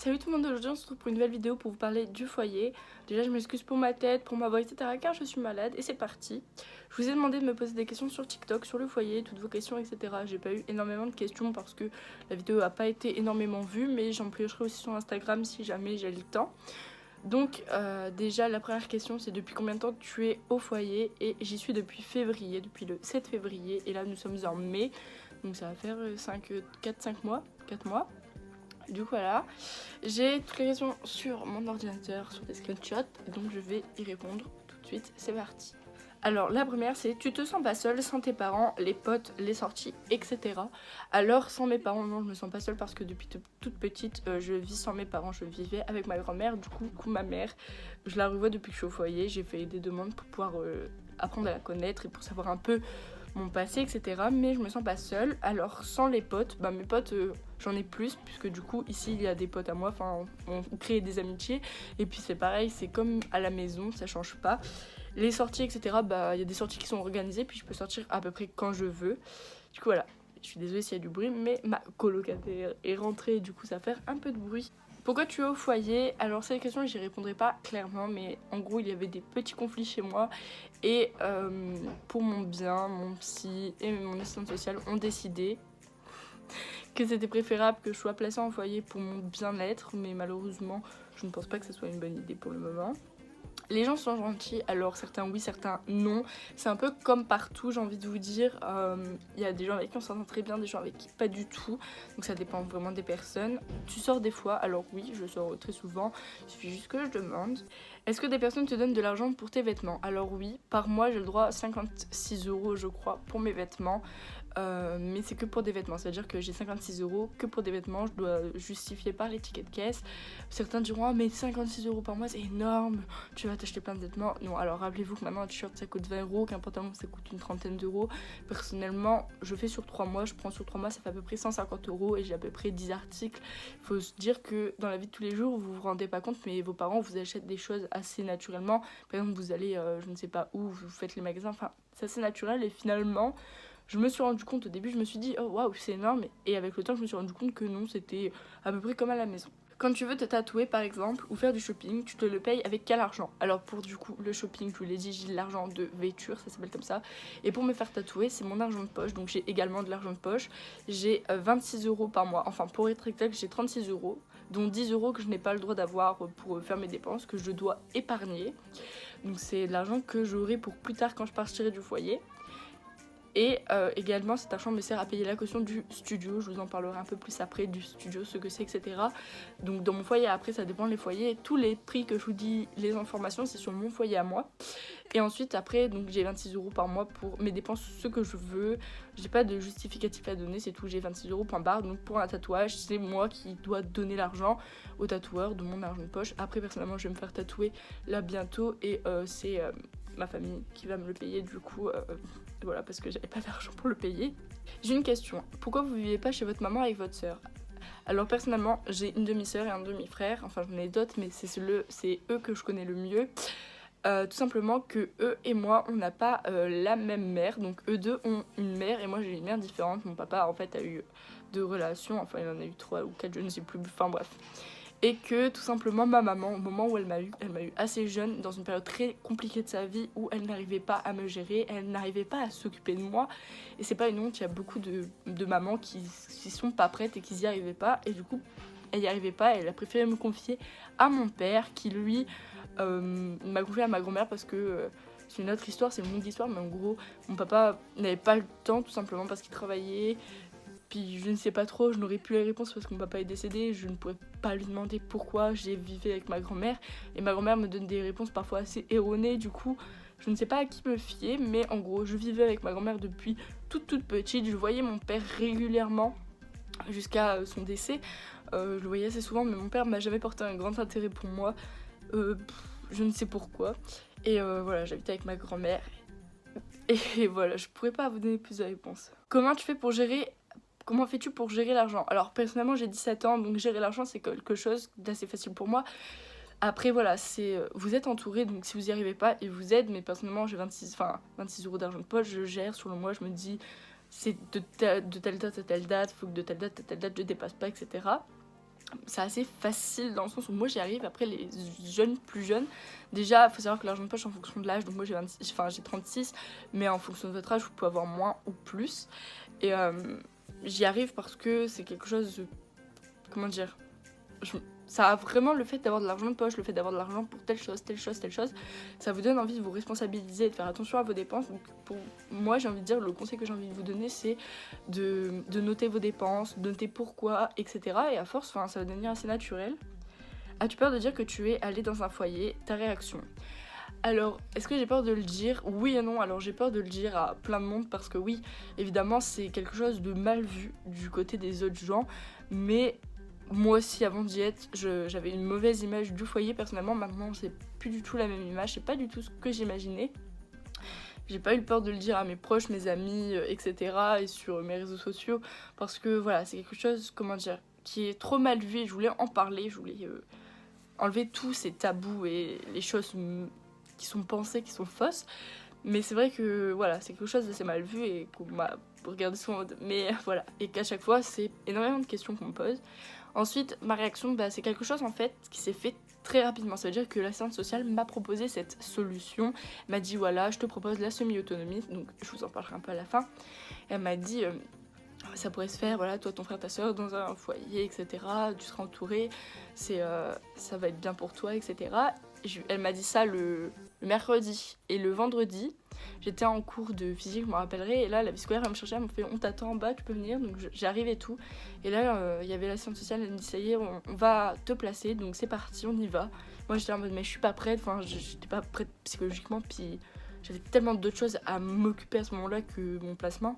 Salut tout le monde, aujourd'hui on se retrouve pour une nouvelle vidéo pour vous parler du foyer. Déjà je m'excuse pour ma tête, pour ma voix, etc. car je suis malade et c'est parti. Je vous ai demandé de me poser des questions sur TikTok, sur le foyer, toutes vos questions, etc. J'ai pas eu énormément de questions parce que la vidéo a pas été énormément vue, mais j'en piocherai aussi sur Instagram si jamais j'ai le temps. Donc déjà la première question c'est depuis combien de temps tu es au foyer, et j'y suis depuis février, depuis le 7 février et là nous sommes en mai, donc ça va faire 4-5 mois, 4 mois. Du coup voilà, j'ai toutes les questions sur mon ordinateur, sur des screenshots, donc je vais y répondre tout de suite, c'est parti. Alors la première c'est, tu te sens pas seule sans tes parents, les potes, les sorties, etc. Alors sans mes parents, non, je me sens pas seule parce que depuis toute petite je vis sans mes parents, je vivais avec ma grand-mère. Du coup ma mère, je la revois depuis que je suis au foyer, j'ai fait des demandes pour pouvoir apprendre à la connaître et pour savoir un peu mon passé, etc. Mais je me sens pas seule. Alors sans les potes, mes potes j'en ai plus, puisque du coup ici il y a des potes à moi, enfin on crée des amitiés. Et puis c'est pareil, c'est comme à la maison, ça change pas. Les sorties, etc. Il y a des sorties qui sont organisées, puis je peux sortir à peu près quand je veux. Du coup voilà, je suis désolée s'il y a du bruit, mais ma colocataire est rentrée et du coup ça va faire un peu de bruit. Pourquoi tu es au foyer? Alors c'est une question que j'y répondrai pas clairement, mais en gros il y avait des petits conflits chez moi et pour mon bien, mon psy et mon assistante sociale ont décidé que c'était préférable que je sois placée en foyer pour mon bien-être, mais malheureusement je ne pense pas que ce soit une bonne idée pour le moment. Les gens sont gentils, alors certains oui, certains non. C'est un peu comme partout, j'ai envie de vous dire. Y a des gens avec qui on s'entend très bien, des gens avec qui pas du tout. Donc ça dépend vraiment des personnes. Tu sors des fois, alors oui, je sors très souvent. Il suffit juste que je demande. Est-ce que des personnes te donnent de l'argent pour tes vêtements? Alors oui, par mois j'ai le droit à 56 € je crois pour mes vêtements. Mais c'est que pour des vêtements, c'est-à-dire que j'ai 56 € que pour des vêtements, je dois justifier par les tickets de caisse. Certains diront ah mais 56 € par mois c'est énorme, tu vas t'acheter plein de vêtements. Non, alors rappelez-vous que maintenant un t-shirt ça coûte 20 €, qu'un pantalon ça coûte une trentaine d'euros. Personnellement je fais sur 3 mois, je prends sur 3 mois, ça fait à peu près 150 € et j'ai à peu près 10 articles. Il faut se dire que dans la vie de tous les jours vous vous rendez pas compte, mais vos parents vous achètent des choses assez naturellement. Par exemple vous allez je ne sais pas où, vous faites les magasins, enfin c'est assez naturel. Et finalement je me suis rendu compte au début, je me suis dit oh waouh c'est énorme, et avec le temps je me suis rendu compte que non, c'était à peu près comme à la maison. Quand tu veux te tatouer par exemple ou faire du shopping, tu te le payes avec quel argent? Alors pour du coup le shopping, je vous l'ai dit, j'ai de l'argent de vêture, ça s'appelle comme ça. Et pour me faire tatouer, c'est mon argent de poche, donc j'ai également de l'argent de poche. J'ai 26 € par mois, enfin pour être exact j'ai 36 €, dont 10 € que je n'ai pas le droit d'avoir pour faire mes dépenses, que je dois épargner. Donc c'est de l'argent que j'aurai pour plus tard quand je partirai du foyer. Et également cet argent me sert à payer la caution du studio, je vous en parlerai un peu plus après du studio, ce que c'est, etc. Donc dans mon foyer, après ça dépend des foyers, tous les prix que je vous dis, les informations c'est sur mon foyer à moi. Et ensuite après donc j'ai 26 € par mois pour mes dépenses, ce que je veux, j'ai pas de justificatif à donner, c'est tout, j'ai 26 € point barre. Donc pour un tatouage c'est moi qui dois donner l'argent au tatoueur de mon argent de poche. Après personnellement je vais me faire tatouer là bientôt et c'est ma famille qui va me le payer du coup. Voilà, parce que j'avais pas d'argent pour le payer. J'ai une question, pourquoi vous vivez pas chez votre maman avec votre soeur? Alors personnellement j'ai une demi-sœur et un demi-frère, enfin j'en ai d'autres mais c'est eux que je connais le mieux. Tout simplement que eux et moi on n'a pas la même mère, donc eux deux ont une mère et moi j'ai une mère différente. Mon papa en fait a eu 2 relations, enfin il en a eu 3 ou 4 je ne sais plus, enfin bref. Et que tout simplement ma maman, au moment où elle m'a eu assez jeune, dans une période très compliquée de sa vie où elle n'arrivait pas à me gérer, elle n'arrivait pas à s'occuper de moi. Et c'est pas une honte, il y a beaucoup de mamans qui sont pas prêtes et qui n'y arrivaient pas. Et du coup, elle n'y arrivait pas, elle a préféré me confier à mon père qui lui m'a confié à ma grand-mère parce que c'est une autre histoire, c'est une longue histoire, mais en gros, mon papa n'avait pas le temps tout simplement parce qu'il travaillait. Puis je ne sais pas trop, je n'aurais plus les réponses parce que mon papa est décédé, je ne pourrais pas lui demander pourquoi j'ai vécu avec ma grand-mère. Et ma grand-mère me donne des réponses parfois assez erronées, du coup je ne sais pas à qui me fier. Mais en gros, je vivais avec ma grand-mère depuis toute petite, je voyais mon père régulièrement jusqu'à son décès. Je le voyais assez souvent, mais mon père m'a jamais porté un grand intérêt pour moi. Je ne sais pourquoi. Et voilà, j'habitais avec ma grand-mère. Et voilà, je pourrais pas vous donner plus de réponses. Comment fais-tu pour gérer l'argent? Alors personnellement j'ai 17 ans, donc gérer l'argent c'est quelque chose d'assez facile pour moi. Après voilà, vous êtes entouré, donc si vous n'y arrivez pas, ils vous aident. Mais personnellement j'ai 26 € d'argent de poche, je gère sur le mois, je me dis c'est de telle date à telle date, faut que de telle date à telle date je dépasse pas, etc. c'est assez facile dans le sens où moi j'y arrive. Après les jeunes, plus jeunes, déjà il faut savoir que l'argent de poche en fonction de l'âge, donc moi j'ai 36, mais en fonction de votre âge vous pouvez avoir moins ou plus. Et j'y arrive parce que c'est quelque chose de, comment dire, ça a vraiment le fait d'avoir de l'argent de poche, le fait d'avoir de l'argent pour telle chose, ça vous donne envie de vous responsabiliser, de faire attention à vos dépenses. Donc pour moi j'ai envie de dire, le conseil que j'ai envie de vous donner c'est de noter vos dépenses, de noter pourquoi, etc. Et à force, ça va devenir assez naturel. As-tu peur de dire que tu es allé dans un foyer? Ta réaction? Alors, est-ce que j'ai peur de le dire? Oui et non. Alors j'ai peur de le dire à plein de monde parce que oui, évidemment c'est quelque chose de mal vu du côté des autres gens, mais moi aussi avant d'y être, j'avais une mauvaise image du foyer personnellement. Maintenant c'est plus du tout la même image, c'est pas du tout ce que j'imaginais. J'ai pas eu peur de le dire à mes proches, mes amis, etc. et sur mes réseaux sociaux parce que voilà, c'est quelque chose, comment dire, qui est trop mal vu et je voulais en parler, je voulais enlever tous ces tabous et les choses qui sont pensées, qui sont fausses. Mais c'est vrai que voilà, c'est quelque chose d'assez mal vu et qu'on m'a regardé souvent en mode mais voilà. Et qu'à chaque fois, c'est énormément de questions qu'on me pose. Ensuite, ma réaction, c'est quelque chose en fait qui s'est fait très rapidement. Ça veut dire que l'assistante sociale m'a proposé cette solution. Elle m'a dit voilà, je te propose la semi-autonomie. Donc je vous en parlerai un peu à la fin. Elle m'a dit ça pourrait se faire, voilà, toi, ton frère, ta soeur dans un foyer, etc. Tu seras entouré, ça va être bien pour toi, etc. Elle m'a dit ça le mercredi et le vendredi. J'étais en cours de physique, je me rappellerai, et là la vie scolaire elle me cherchait, elle me fait on t'attend en bas, tu peux venir, donc j'arrive et tout. Et là il y avait l'assistante sociale, elle me dit ça y est, on va te placer, donc c'est parti, on y va. Moi j'étais en mode mais je suis pas prête, j'étais pas prête psychologiquement, puis j'avais tellement d'autres choses à m'occuper à ce moment-là que mon placement.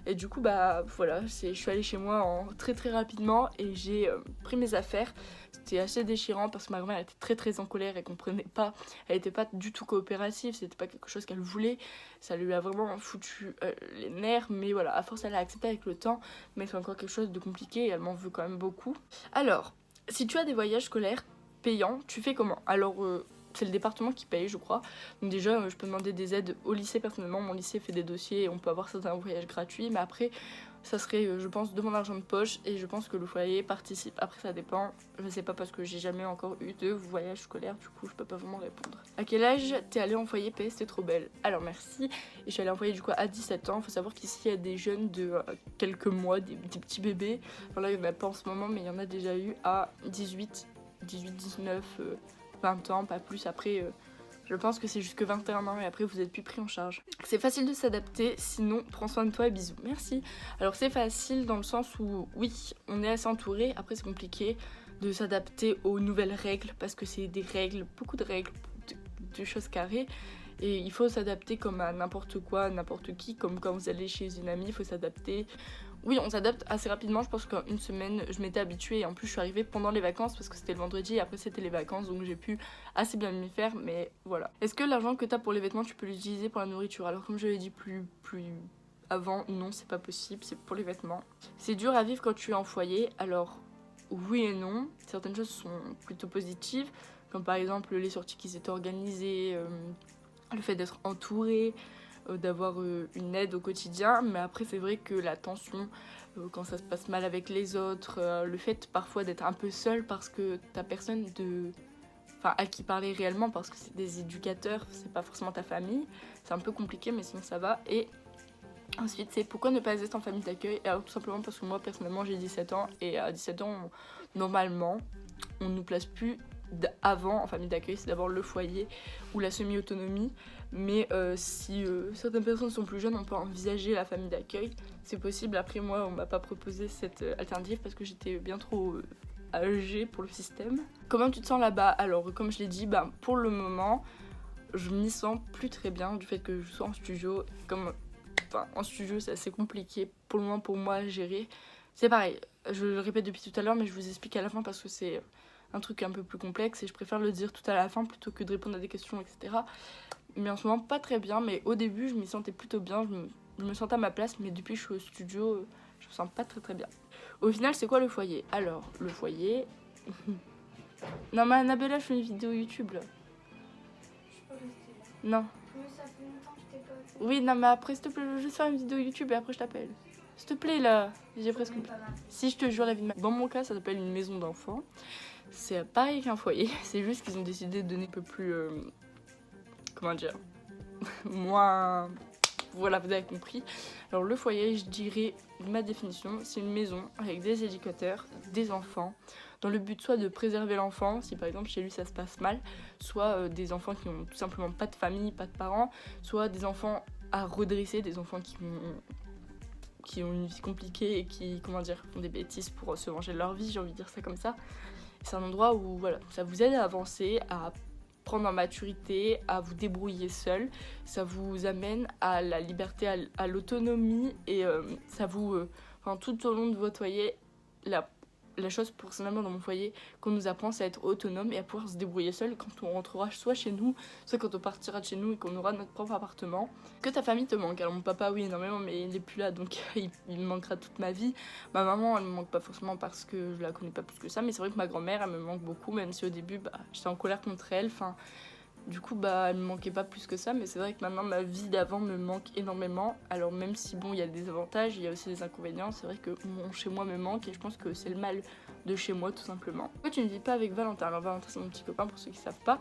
Et du coup, voilà, je suis allée chez moi très très rapidement et j'ai pris mes affaires. C'était assez déchirant parce que ma grand-mère était très très en colère, elle comprenait pas, elle était pas du tout coopérative, c'était pas quelque chose qu'elle voulait. Ça lui a vraiment foutu les nerfs, mais voilà, à force elle a accepté avec le temps, mais c'est encore quelque chose de compliqué et elle m'en veut quand même beaucoup. Alors, si tu as des voyages scolaires payants, tu fais comment? Alors, c'est le département qui paye, je crois. Donc déjà, je peux demander des aides au lycée personnellement. Mon lycée fait des dossiers et on peut avoir certains voyages gratuits. Mais après, ça serait, je pense, de mon argent de poche. Et je pense que le foyer participe. Après, ça dépend. Je sais pas parce que j'ai jamais encore eu de voyage scolaire. Du coup, je peux pas vraiment répondre. À quel âge t'es allée en foyer PS? T'es trop belle. Alors merci. Et je suis allée en foyer du coup à 17 ans. Faut savoir qu'ici, il y a des jeunes de quelques mois, des petits bébés. Enfin là, il n'y en a pas en ce moment, mais il y en a déjà eu à 18, 19... 20 ans, pas plus. Après, je pense que c'est jusque 21 ans et après vous êtes plus pris en charge. C'est facile de s'adapter, sinon prends soin de toi et bisous. Merci. Alors c'est facile dans le sens où oui, on est assez entouré. Après c'est compliqué de s'adapter aux nouvelles règles parce que c'est des règles, beaucoup de règles, de choses carrées. Et il faut s'adapter comme à n'importe quoi, n'importe qui, comme quand vous allez chez une amie, il faut s'adapter. Oui, on s'adapte assez rapidement, je pense qu'en une semaine, je m'étais habituée et en plus je suis arrivée pendant les vacances parce que c'était le vendredi et après c'était les vacances donc j'ai pu assez bien m'y faire, mais voilà. Est-ce que l'argent que t'as pour les vêtements, tu peux l'utiliser pour la nourriture? Alors comme je l'ai dit plus avant, non, c'est pas possible, c'est pour les vêtements. C'est dur à vivre quand tu es en foyer, alors oui et non. Certaines choses sont plutôt positives, comme par exemple les sorties qui s'étaient organisées, le fait d'être entouré, d'avoir une aide au quotidien, mais après c'est vrai que la tension quand ça se passe mal avec les autres, le fait parfois d'être un peu seul parce que t'as personne à qui parler réellement parce que c'est des éducateurs, c'est pas forcément ta famille, c'est un peu compliqué mais sinon ça va. Et ensuite c'est pourquoi ne pas être en famille d'accueil? Alors tout simplement parce que moi personnellement j'ai 17 ans et à 17 ans normalement on nous place plus avant en famille d'accueil, c'est d'abord le foyer ou la semi-autonomie. Mais si certaines personnes sont plus jeunes, on peut envisager la famille d'accueil, c'est possible. Après moi, on m'a pas proposé cette alternative parce que j'étais bien trop âgée pour le système. Comment tu te sens là-bas? Alors comme je l'ai dit, pour le moment, je m'y sens plus très bien du fait que je sois en studio. En studio, c'est assez compliqué pour le moment pour moi à gérer. C'est pareil, je le répète depuis tout à l'heure, mais je vous explique à la fin parce que c'est un truc un peu plus complexe et je préfère le dire tout à la fin plutôt que de répondre à des questions, etc. Mais en ce moment, pas très bien, mais au début, je m'y sentais plutôt bien, je me sentais à ma place, mais depuis que je suis au studio, je me sens pas très très bien. Au final, c'est quoi le foyer? Alors, le foyer... Non mais Annabella, je fais une vidéo YouTube là. Je peux rester Non. là. Mais ça fait longtemps que je t'ai pas. Oui, non mais après, s'il te plaît, je vais juste faire une vidéo YouTube et après je t'appelle. S'il te plaît là, j'ai presque... Même pas mal. Si je te jure la vie de ma... Dans mon cas, ça s'appelle une maison d'enfants. C'est pareil qu'un foyer, c'est juste qu'ils ont décidé de donner un peu plus... comment dire moins... Voilà, vous avez compris. Alors le foyer, je dirais, ma définition, c'est une maison avec des éducateurs, des enfants, dans le but soit de préserver l'enfant, si par exemple chez lui ça se passe mal, soit des enfants qui ont tout simplement pas de famille, pas de parents, soit des enfants à redresser, des enfants qui ont une vie compliquée et qui, comment dire, font des bêtises pour se venger de leur vie, j'ai envie de dire ça comme ça. C'est un endroit où voilà, ça vous aide à avancer, à prendre en maturité, à vous débrouiller seul. Ça vous amène à la liberté, à l'autonomie et ça vous... enfin, tout au long de votre foyer, la chose personnellement dans mon foyer qu'on nous apprend, c'est à être autonome et à pouvoir se débrouiller seul quand on rentrera soit chez nous, soit quand on partira de chez nous et qu'on aura notre propre appartement. Que ta famille te manque. Alors mon papa oui énormément, mais il n'est plus là, donc il me manquera toute ma vie. Ma maman elle me manque pas forcément parce que je la connais pas plus que ça, mais c'est vrai que ma grand-mère elle me manque beaucoup, même si au début j'étais en colère contre elle. Enfin, du coup, elle me manquait pas plus que ça, mais c'est vrai que maintenant ma vie d'avant me manque énormément. Alors même si bon, il y a des avantages, il y a aussi des inconvénients, c'est vrai que mon chez moi me manque et je pense que c'est le mal de chez moi tout simplement. Pourquoi tu ne vis pas avec Valentin? Alors Valentin c'est mon petit copain pour ceux qui savent pas.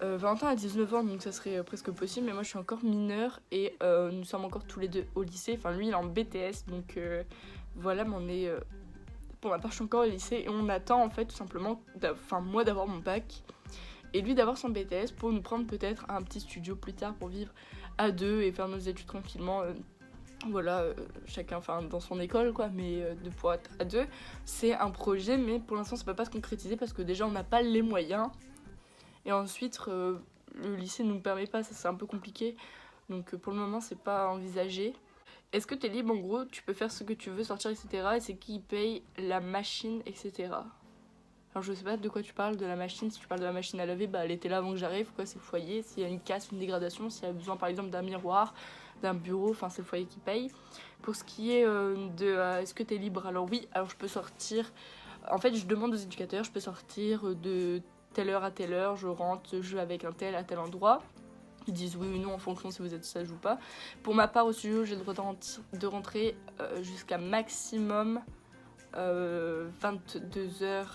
Valentin a 19 ans donc ça serait presque possible, mais moi je suis encore mineure et nous sommes encore tous les deux au lycée. Enfin lui il est en BTS donc voilà, mais on est... pour ma part je suis encore au lycée et on attend en fait tout simplement, moi d'avoir mon bac et lui d'avoir son BTS pour nous prendre peut-être un petit studio plus tard pour vivre à deux et faire nos études tranquillement. Voilà, chacun dans son école quoi, mais de pouvoir être à deux, c'est un projet, mais pour l'instant ça peut pas se concrétiser parce que déjà on n'a pas les moyens et ensuite le lycée ne nous permet pas, ça c'est un peu compliqué, donc pour le moment c'est pas envisagé. Est-ce que t'es libre en gros, tu peux faire ce que tu veux, sortir etc. et c'est qui paye la machine etc. Alors je sais pas de quoi tu parles de la machine, si tu parles de la machine à laver, elle était là avant que j'arrive, quoi, c'est le foyer. S'il y a une casse, une dégradation, s'il y a besoin par exemple d'un miroir, d'un bureau, c'est le foyer qui paye. Pour ce qui est est-ce que t'es libre? Alors oui, alors je peux sortir, en fait je demande aux éducateurs, je peux sortir de telle heure à telle heure, je rentre, je vais avec un tel à tel endroit. Ils disent oui ou non en fonction si vous êtes sage ou pas. Pour ma part au studio, j'ai le droit de rentrer jusqu'à maximum 22h.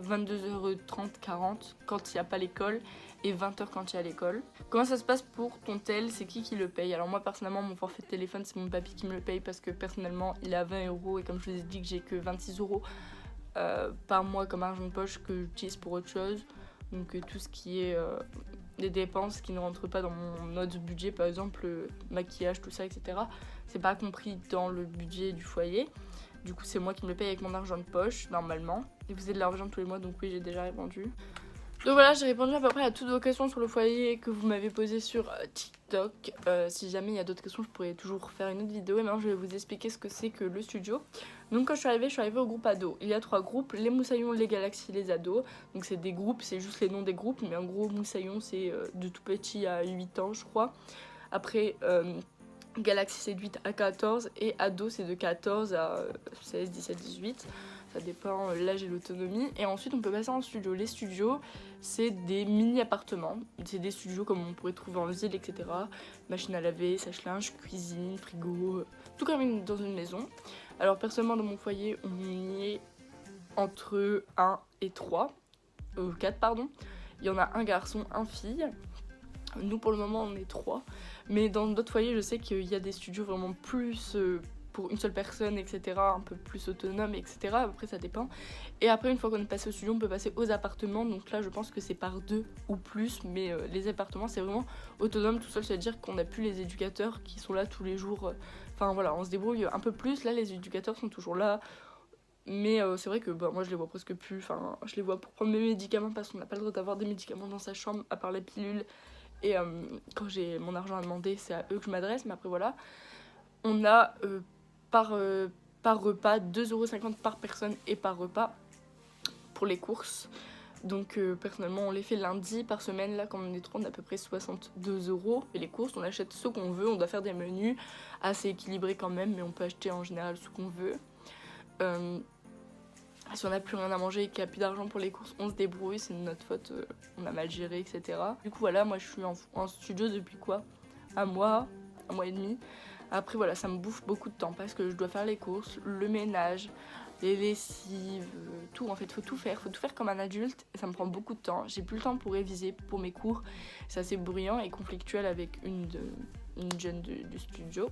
22h30, 40 quand il n'y a pas l'école et 20h quand il y a l'école. Comment ça se passe pour ton tel? C'est qui le paye? Alors moi personnellement mon forfait de téléphone c'est mon papy qui me le paye parce que personnellement il est à 20€ et comme je vous ai dit que j'ai que 26€ par mois comme argent de poche que j'utilise pour autre chose. Donc tout ce qui est des dépenses qui ne rentrent pas dans mon autre budget, par exemple maquillage, tout ça, etc. C'est pas compris dans le budget du foyer. Du coup c'est moi qui me le paye avec mon argent de poche normalement. Et vous avez de l'argent tous les mois donc oui j'ai déjà répondu. Donc voilà, j'ai répondu à peu près à toutes vos questions sur le foyer que vous m'avez posées sur TikTok. Si jamais il y a d'autres questions je pourrais toujours faire une autre vidéo. Et maintenant je vais vous expliquer ce que c'est que le studio. Donc quand je suis arrivée au groupe ado. Il y a 3 groupes, les Moussaillons, les Galaxies, les ados. Donc c'est des groupes, c'est juste les noms des groupes. Mais en gros Moussaillons c'est de tout petit à 8 ans je crois. Après... Galaxy c'est de 8 à 14 et ado c'est de 14 à 16, 17, 18. Ça dépend l'âge et l'autonomie. Et ensuite on peut passer en studio. Les studios c'est des mini appartements. C'est des studios comme on pourrait trouver en ville etc. Machine à laver, sèche-linge, cuisine, frigo, tout comme dans une maison. Alors personnellement dans mon foyer on y est entre 1 et 3, 4 pardon. Il y en a un garçon, un fille. Nous pour le moment on est 3. Mais dans d'autres foyers, je sais qu'il y a des studios vraiment plus pour une seule personne, etc. Un peu plus autonome, etc. Après, ça dépend. Et après, une fois qu'on est passé au studio, on peut passer aux appartements. Donc là, je pense que c'est par 2 ou plus. Mais les appartements, c'est vraiment autonome tout seul. C'est-à-dire qu'on n'a plus les éducateurs qui sont là tous les jours. Enfin voilà, on se débrouille un peu plus. Là, les éducateurs sont toujours là. Mais c'est vrai que moi, je les vois presque plus. Enfin, je les vois pour prendre mes médicaments parce qu'on n'a pas le droit d'avoir des médicaments dans sa chambre, à part la pilule. Et quand j'ai mon argent à demander, c'est à eux que je m'adresse. Mais après, voilà. On a par repas 2,50€ par personne et par repas pour les courses. Donc personnellement, on les fait lundi par semaine. Là, quand on est 3, on a à peu près 62€. Et les courses, on achète ce qu'on veut. On doit faire des menus assez équilibrés quand même. Mais on peut acheter en général ce qu'on veut. Si on n'a plus rien à manger et qu'il n'y a plus d'argent pour les courses, on se débrouille, c'est de notre faute, on a mal géré, etc. Du coup voilà, moi je suis en studio depuis quoi? Un mois et demi. Après voilà, ça me bouffe beaucoup de temps parce que je dois faire les courses, le ménage, les lessives, tout en fait, faut tout faire comme un adulte et ça me prend beaucoup de temps. J'ai plus le temps pour réviser pour mes cours, c'est assez bruyant et conflictuel avec une jeune du studio.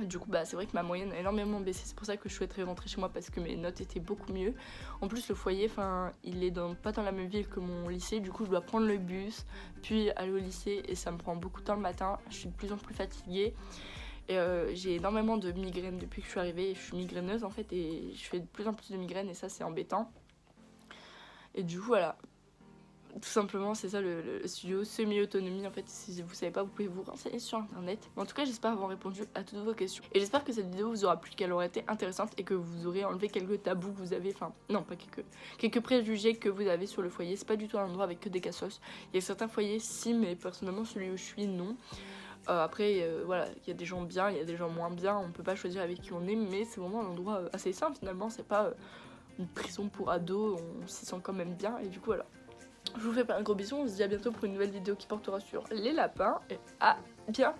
Du coup c'est vrai que ma moyenne a énormément baissé, c'est pour ça que je souhaiterais rentrer chez moi parce que mes notes étaient beaucoup mieux. En plus le foyer, il est pas dans la même ville que mon lycée, du coup je dois prendre le bus puis aller au lycée et ça me prend beaucoup de temps le matin, je suis de plus en plus fatiguée. Et j'ai énormément de migraines depuis que je suis arrivée, je suis migraineuse en fait et je fais de plus en plus de migraines et ça c'est embêtant. Et du coup voilà, tout simplement c'est ça le studio semi-autonomie en fait. Si vous savez pas, vous pouvez vous renseigner sur internet. Mais en tout cas j'espère avoir répondu à toutes vos questions et j'espère que cette vidéo vous aura plu, qu'elle aura été intéressante et que vous aurez enlevé quelques tabous que vous avez, non pas quelques préjugés que vous avez sur le foyer. C'est pas du tout un endroit avec que des cassos, il y a certains foyers si, mais personnellement celui où je suis non. Après voilà, il y a des gens bien, il y a des gens moins bien, on peut pas choisir avec qui on est, mais c'est vraiment un endroit assez sain finalement, c'est pas une prison pour ados, on s'y sent quand même bien et du coup voilà. Je vous fais un gros bisou, on se dit à bientôt pour une nouvelle vidéo qui portera sur les lapins et à bientôt.